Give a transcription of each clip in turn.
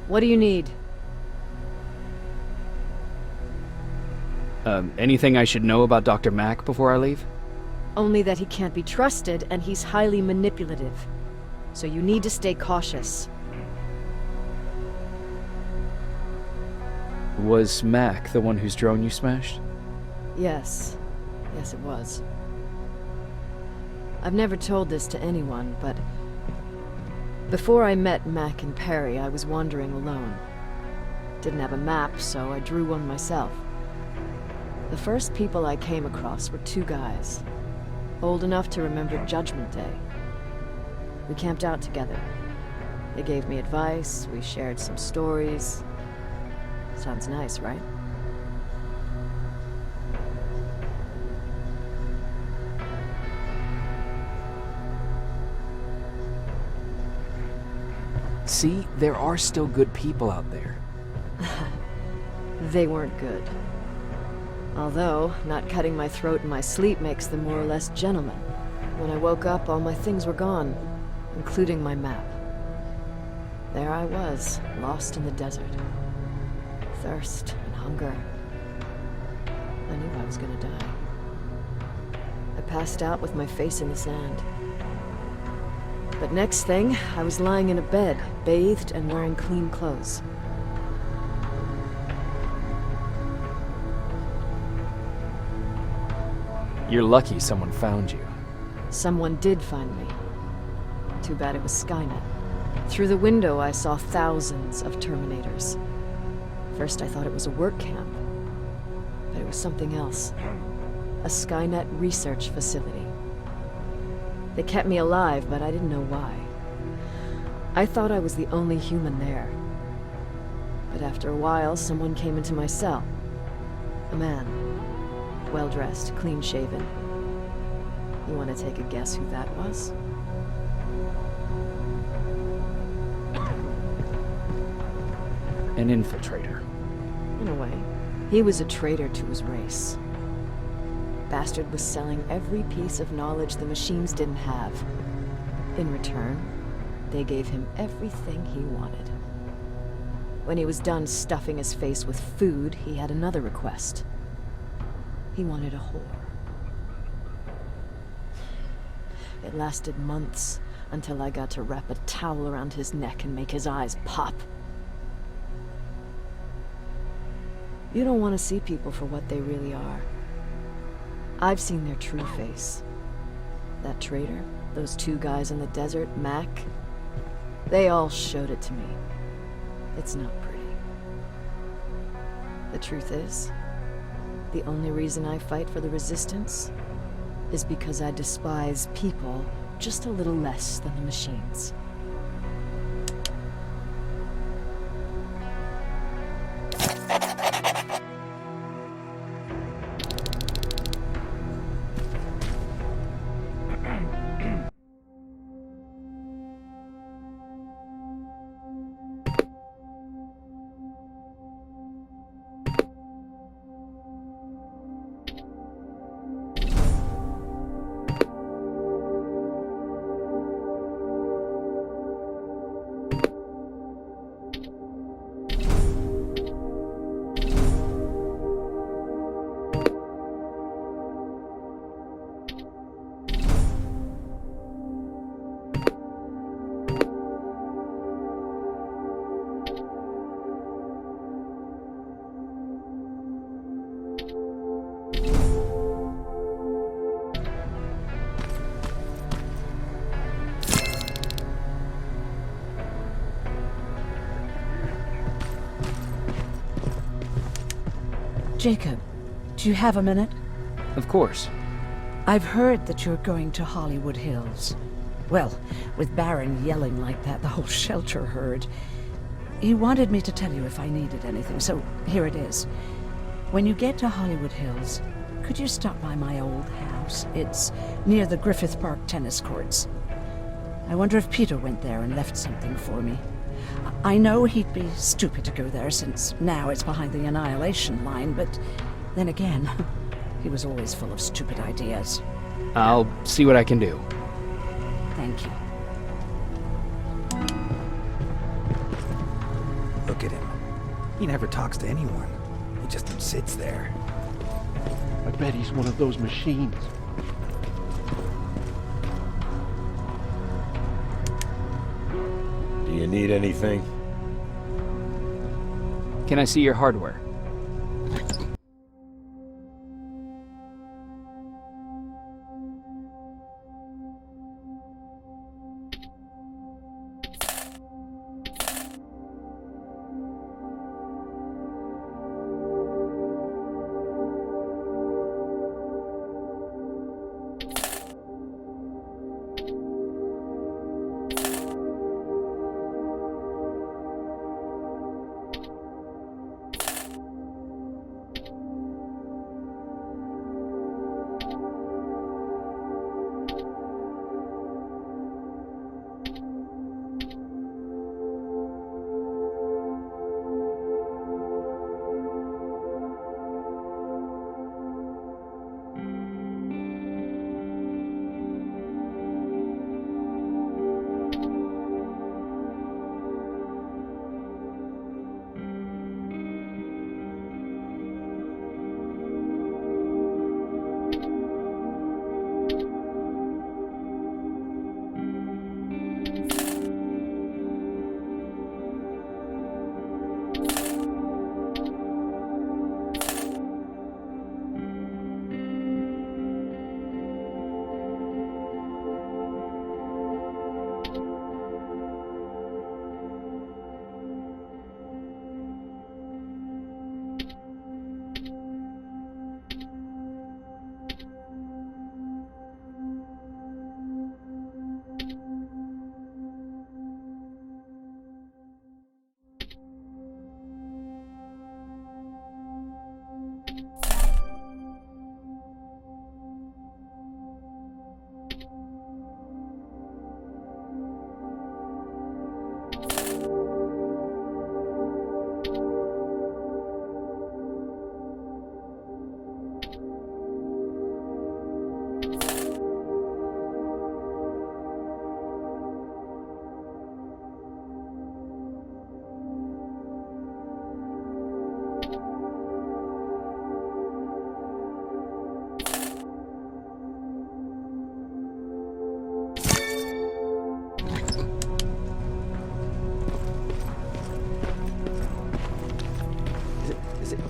What do you need? Anything I should know about Dr. Mack before I leave? Only that he can't be trusted, and he's highly manipulative. So you need to stay cautious. Was Mack the one whose drone you smashed? Yes. Yes, it was. I've never told this to anyone, but before I met Mack and Perry, I was wandering alone. Didn't have a map, so I drew one myself. The first people I came across were two guys, old enough to remember Judgment Day. We camped out together. They gave me advice, we shared some stories. Sounds nice, right? See, there are still good people out there. They weren't good. Although, not cutting my throat in my sleep makes them more or less gentlemen. When I woke up, all my things were gone, including my map. There I was, lost in the desert. Thirst and hunger. I knew I was gonna die. I passed out with my face in the sand. But next thing, I was lying in a bed, bathed and wearing clean clothes. You're lucky someone found you. Someone did find me. Too bad it was Skynet. Through the window, I saw thousands of Terminators. First, I thought it was a work camp. But it was something else. A Skynet research facility. They kept me alive, but I didn't know why. I thought I was the only human there. But after a while, someone came into my cell. A man. Well-dressed, clean-shaven. You want to take a guess who that was? An infiltrator. In a way. He was a traitor to his race. Bastard was selling every piece of knowledge the machines didn't have. In return, they gave him everything he wanted. When he was done stuffing his face with food, he had another request. He wanted a whore. It lasted months, until I got to wrap a towel around his neck and make his eyes pop. You don't want to see people for what they really are. I've seen their true face. That traitor, those two guys in the desert, Mac, they all showed it to me. It's not pretty. The truth is, the only reason I fight for the Resistance is because I despise people just a little less than the machines. Jacob, do you have a minute? Of course. I've heard that you're going to Hollywood Hills. Well, with Baron yelling like that, the whole shelter heard. He wanted me to tell you if I needed anything, so here it is. When you get to Hollywood Hills, could you stop by my old house? It's near the Griffith Park tennis courts. I wonder if Peter went there and left something for me. I know he'd be stupid to go there, since now it's behind the Annihilation Line, but then again, he was always full of stupid ideas. I'll see what I can do. Thank you. look at him. He never talks to anyone. He just sits there. I bet he's one of those machines. Do you need anything? Can I see your hardware?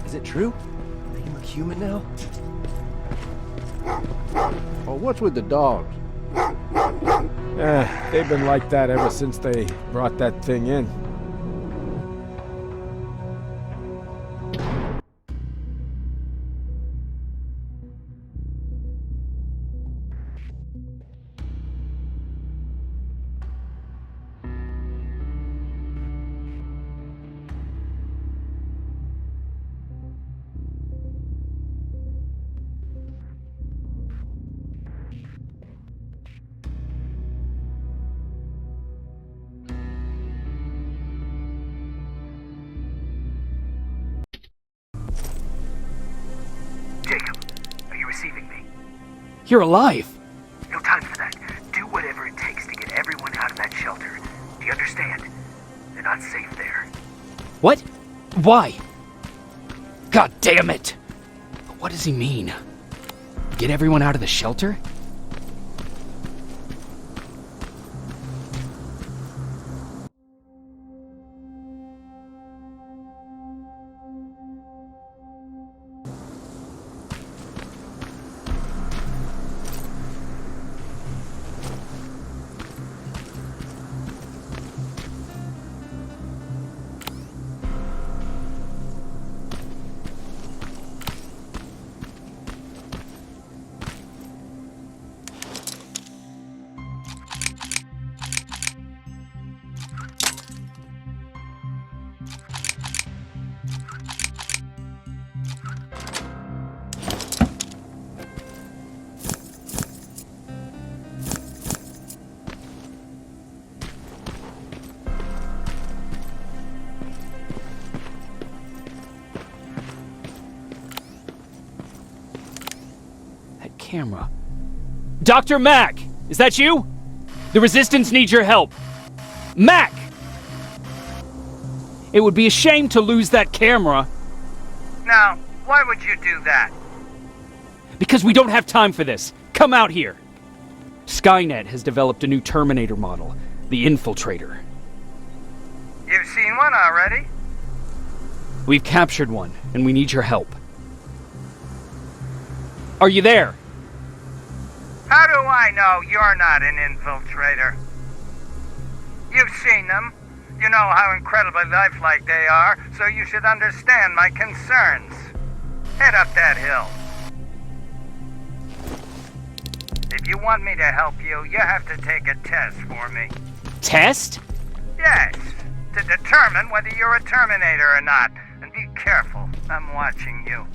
Is it true? They look human now? Oh, what's with the dogs? They've been like that ever since they brought that thing in. You're alive! No time for that. Do whatever it takes to get everyone out of that shelter. Do you understand? They're not safe there. What? Why? God damn it! What does he mean? Get everyone out of the shelter? Camera. Dr. Mack! Is that you? The Resistance needs your help. Mack! It would be a shame to lose that camera. Now, why would you do that? Because we don't have time for this. Come out here. Skynet has developed a new Terminator model, the Infiltrator. You've seen one already? We've captured one, and we need your help. Are you there? How do I know you're not an infiltrator? You've seen them. You know how incredibly lifelike they are, so you should understand my concerns. Head up that hill. If you want me to help you, you have to take a test for me. Test? Yes, to determine whether you're a Terminator or not. And be careful, I'm watching you.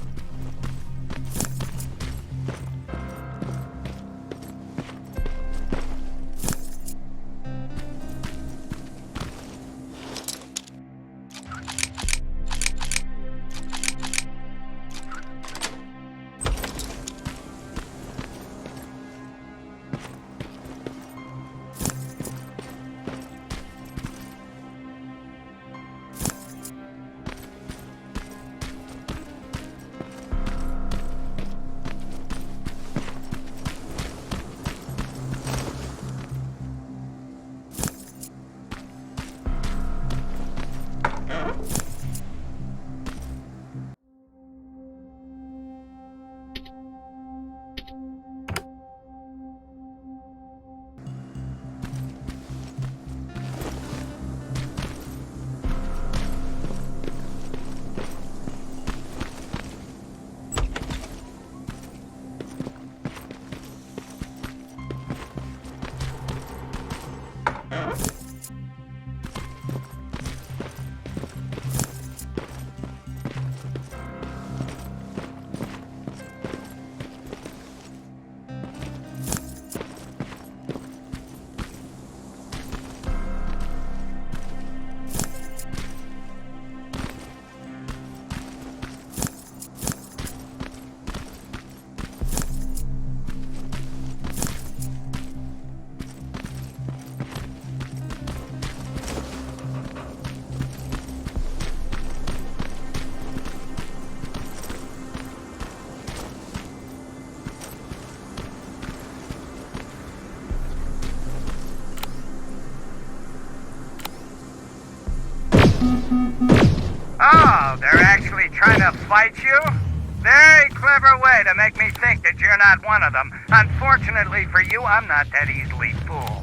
Oh, they're actually trying to fight you? Very clever way to make me think that you're not one of them. Unfortunately for you, I'm not that easily fooled.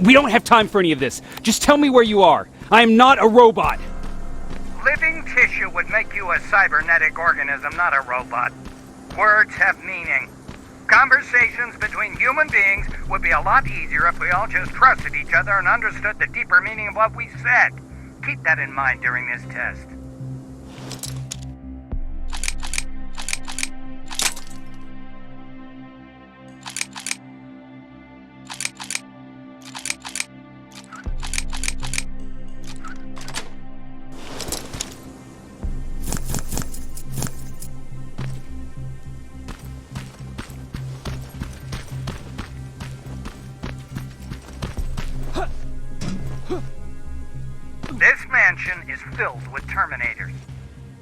We don't have time for any of this. Just tell me where you are. I am not a robot. Living tissue would make you a cybernetic organism, not a robot. Words have meaning. Conversations between human beings would be a lot easier if we all just trusted each other and understood the deeper meaning of what we said. Keep that in mind during this test. This mansion is filled with Terminators.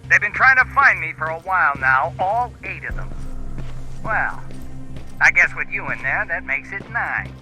They've been trying to find me for a while now, all 8 of them. Well, I guess with you in there, that makes it 9.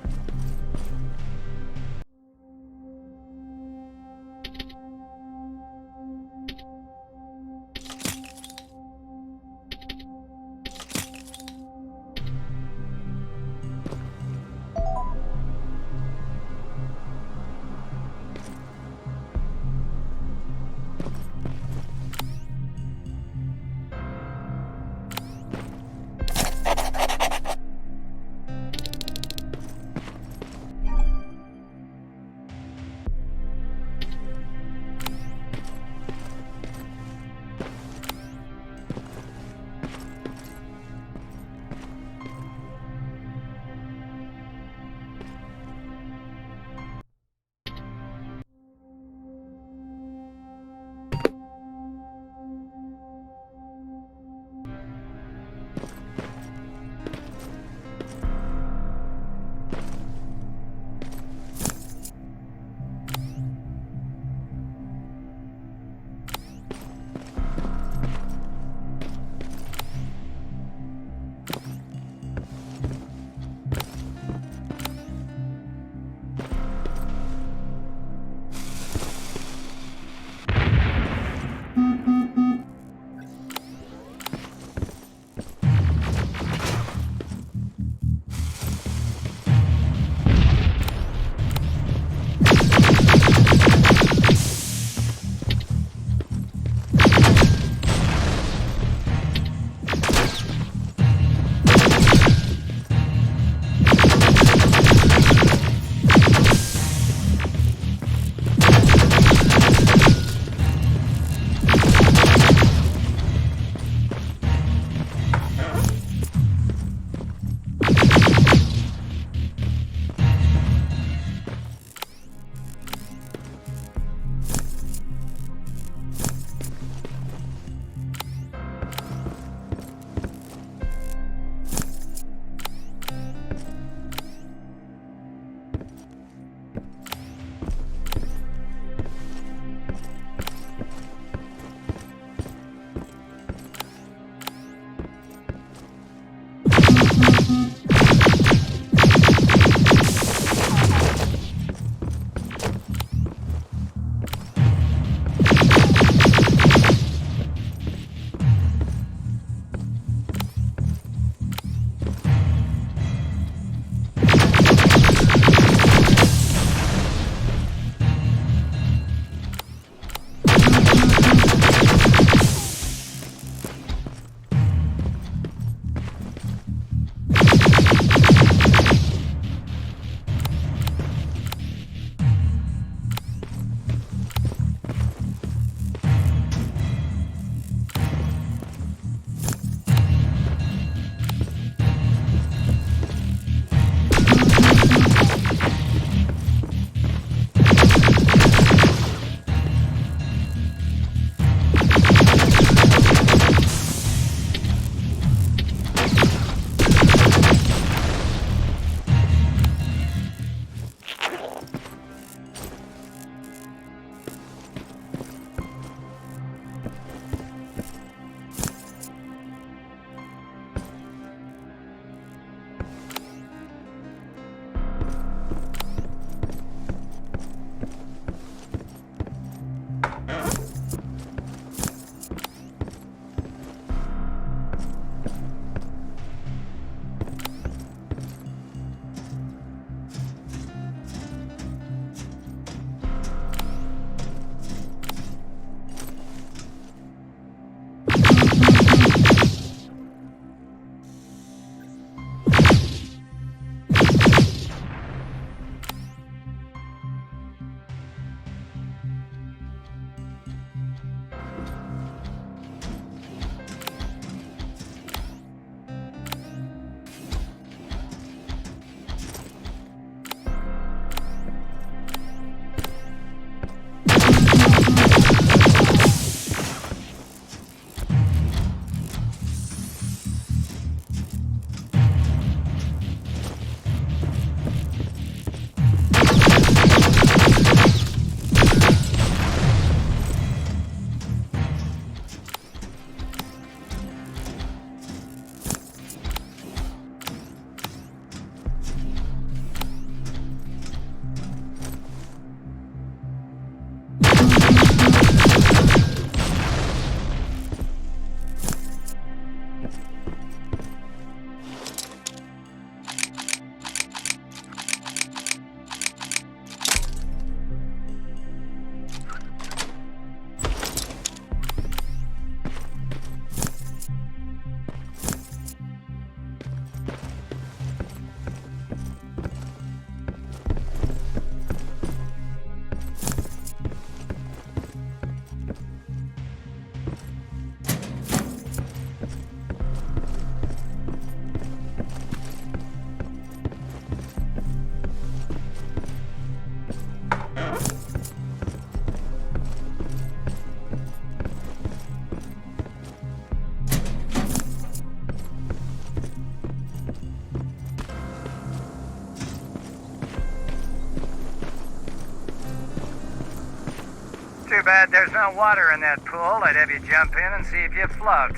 Too bad there's no water in that pool. I'd have you jump in and see if you float.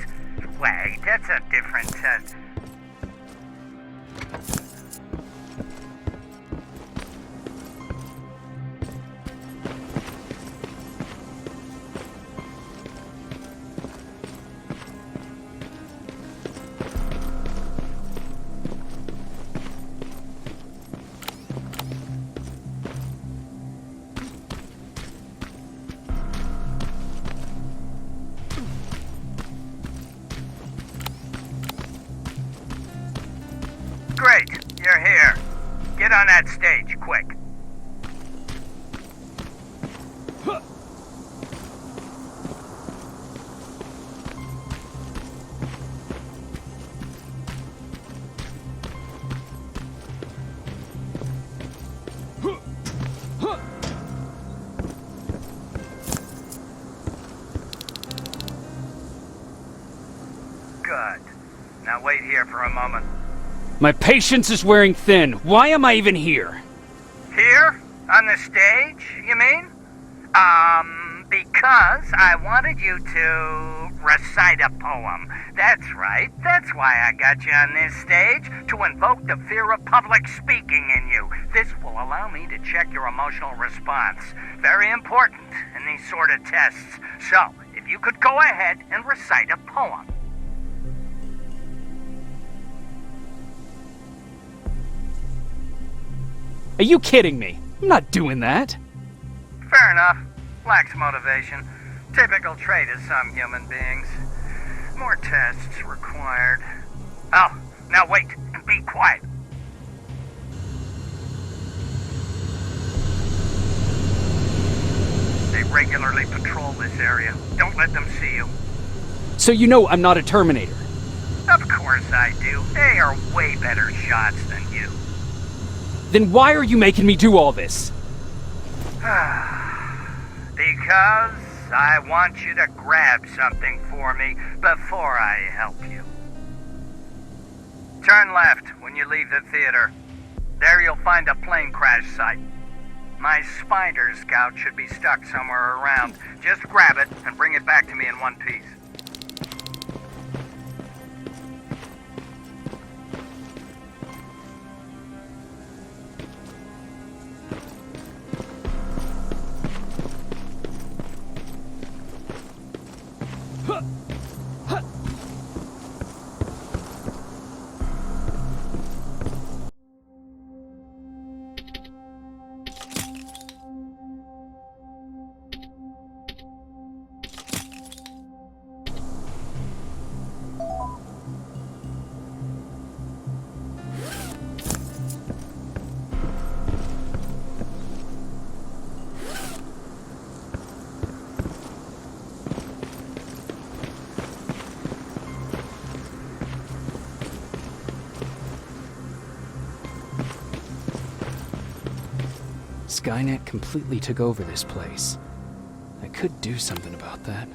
Wait, that's a different test. Great, you're here. Get on that stage, quick. Good. Now wait here for a moment. My patience is wearing thin. Why am I even here? Here? On the stage, you mean? Because I wanted you to recite a poem. That's right. That's why I got you on this stage, to invoke the fear of public speaking in you. This will allow me to check your emotional response. Very important in these sort of tests. So, if you could go ahead and recite a poem. Are you kidding me? I'm not doing that. Fair enough. Lacks motivation. Typical trait of some human beings. More tests required. Oh, now wait and be quiet. They regularly patrol this area. Don't let them see you. So you know I'm not a Terminator. Of course I do. They are way better shots than you. Then why are you making me do all this? Because I want you to grab something for me before I help you. Turn left when you leave the theater. There you'll find a plane crash site. My spider scout should be stuck somewhere around. Just grab it and bring it back to me in one piece. Skynet completely took over this place. I could do something about that.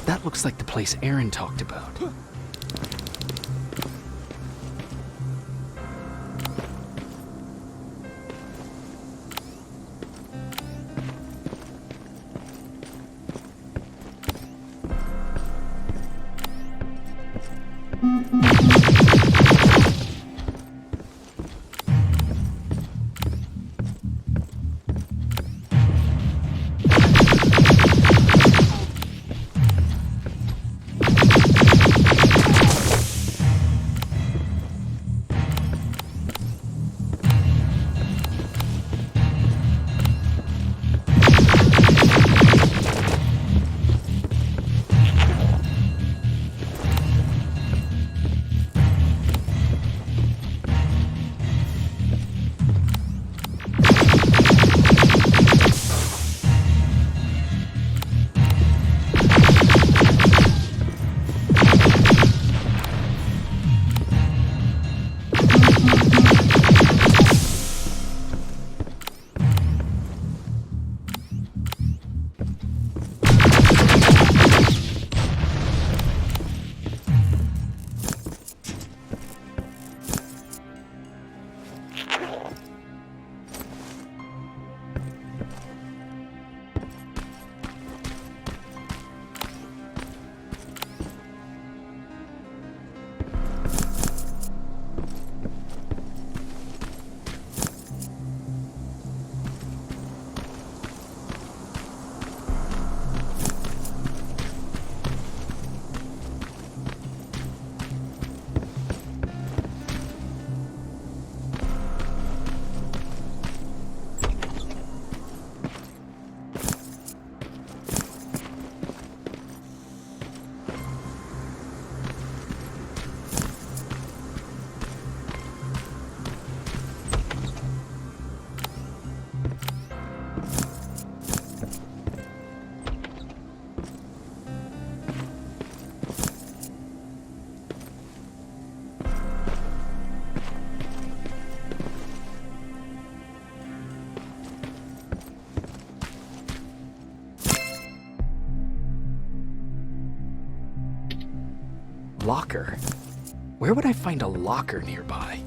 That looks like the place Aaron talked about. Locker? Where would I find a locker nearby?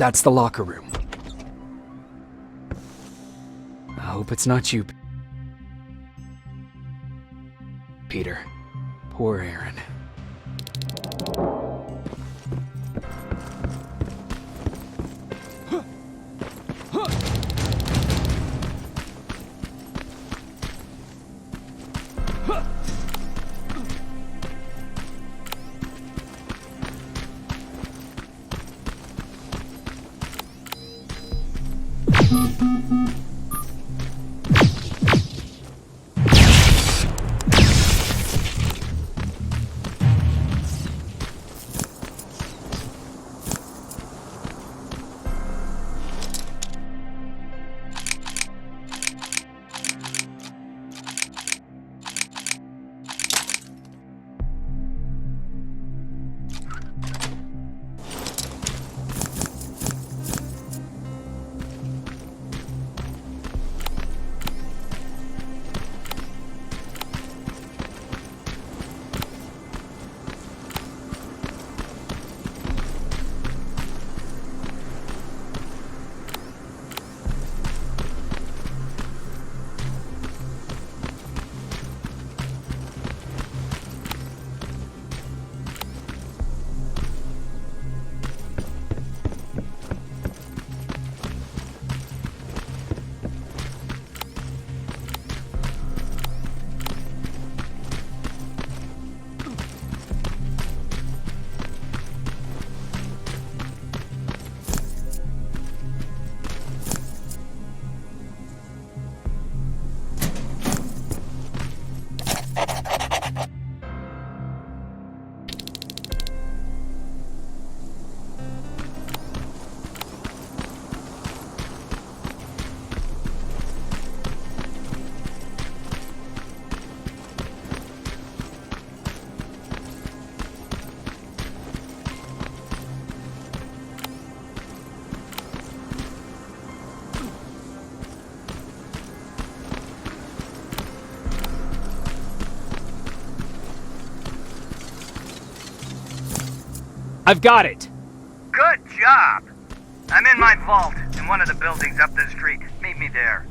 That's the locker room. I hope it's not you, Peter. Poor Aaron. I've got it! Good job! I'm in my vault in one of the buildings up the street. Meet me there.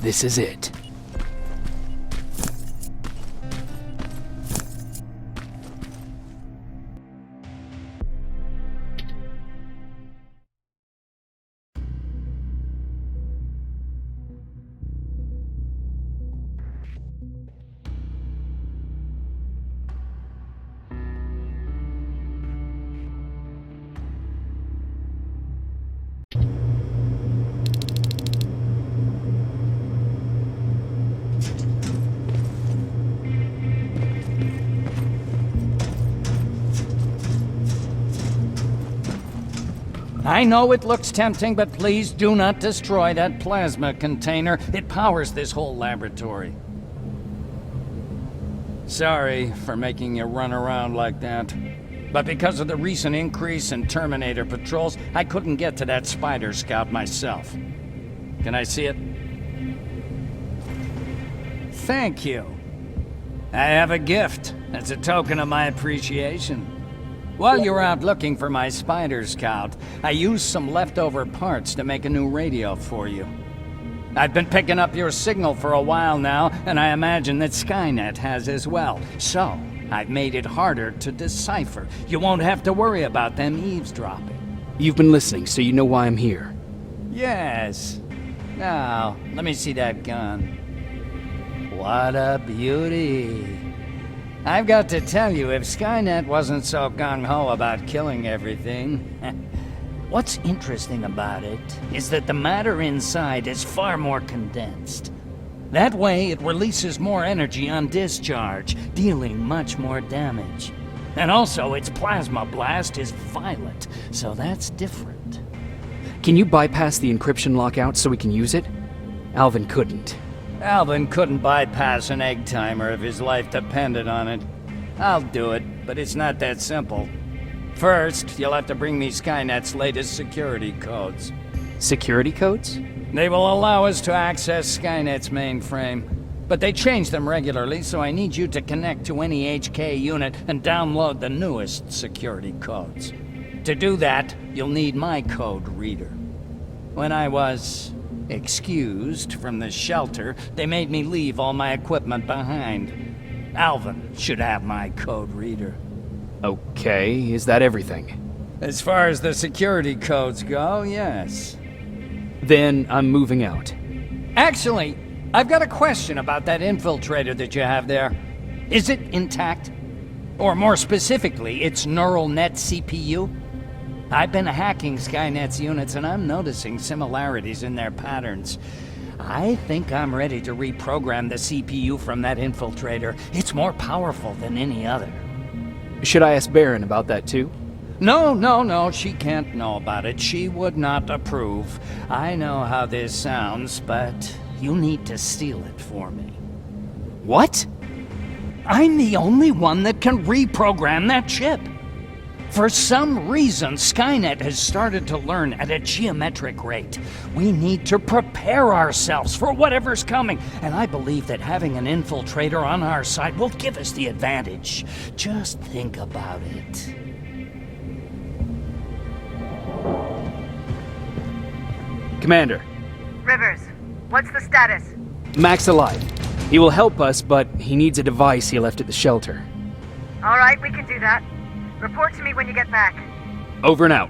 This is it. I know it looks tempting, but please do not destroy that plasma container. It powers this whole laboratory. Sorry for making you run around like that. But because of the recent increase in Terminator patrols, I couldn't get to that Spider Scout myself. Can I see it? Thank you. I have a gift as a token of my appreciation. While you were out looking for my Spider Scout, I used some leftover parts to make a new radio for you. I've been picking up your signal for a while now, and I imagine that Skynet has as well. So, I've made it harder to decipher. You won't have to worry about them eavesdropping. You've been listening, so you know why I'm here. Yes. Now, let me see that gun. What a beauty. I've got to tell you, if Skynet wasn't so gung-ho about killing everything... What's interesting about it is that the matter inside is far more condensed. That way, it releases more energy on discharge, dealing much more damage. And also, its plasma blast is violent, so that's different. Can you bypass the encryption lockout so we can use it? Alvin couldn't. Alvin couldn't bypass an egg timer if his life depended on it. I'll do it, but it's not that simple. First, you'll have to bring me Skynet's latest security codes. Security codes? They will allow us to access Skynet's mainframe, but they change them regularly, so I need you to connect to any HK unit and download the newest security codes. To do that, you'll need my code reader. When I was excused from the shelter, they made me leave all my equipment behind. Alvin should have my code reader. Okay, is that everything? As far as the security codes go, yes. Then I'm moving out. Actually, I've got a question about that infiltrator that you have there. Is it intact? Or more specifically, its neural net CPU? I've been hacking Skynet's units and I'm noticing similarities in their patterns. I think I'm ready to reprogram the CPU from that infiltrator. It's more powerful than any other. Should I ask Baron about that too? No, she can't know about it. She would not approve. I know how this sounds, but you need to steal it for me. What? I'm the only one that can reprogram that chip. For some reason, Skynet has started to learn at a geometric rate. We need to prepare ourselves for whatever's coming, and I believe that having an infiltrator on our side will give us the advantage. Just think about it. Commander. Rivers, what's the status? Mac's alive. He will help us, but he needs a device he left at the shelter. All right, we can do that. Report to me when you get back. Over and out.